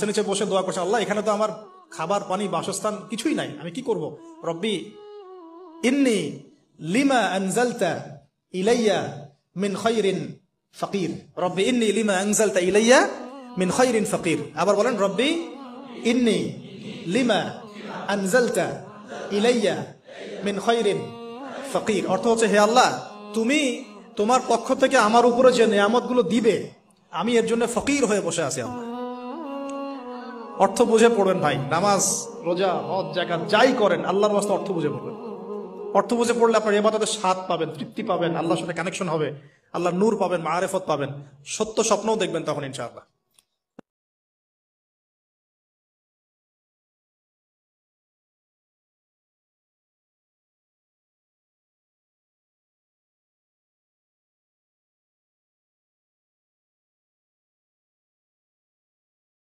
নিচে বসে দোয়া করছে, আল্লাহ এখানে তো আমার খাবার পানি বাসস্থান কিছুই নাই, আমি কি করব? রব্বি ইন্নি লিমা আনজালতা ইলাইয়া মিন খায়রিন ফাকির। রব্বি ইন্নি লিমা আনজালতা ইলাইয়া মিন খায়রিন ফাকির। আবার বলেন, রব্বি ইন্নি লিমা আনজালতা ইলাইয়া মিন খায়রিন ফাকির। অর্থ হচ্ছে, হে আল্লাহ, তুমি তোমার পক্ষ থেকে আমার উপরে যে নিয়ামতগুলো দিবে, আমি এর জন্য ফকির হয়ে বসে আছি। আল্লাহ অর্থ বুঝে পড়বেন ভাই। নামাজ, রোজা, হজ, যাকাত যাই করেন আল্লাহর ওয়াস্তে অর্থ বুঝে পড়বেন। অর্থ বুঝে পড়লে আপনার ইবাদতের স্বাদ পাবেন, তৃপ্তি পাবেন, আল্লাহর সাথে কানেকশন হবে, আল্লাহর নূর পাবেন, মাআরিফত পাবেন, সত্য স্বপ্নও দেখবেন তখন ইনশাআল্লাহ।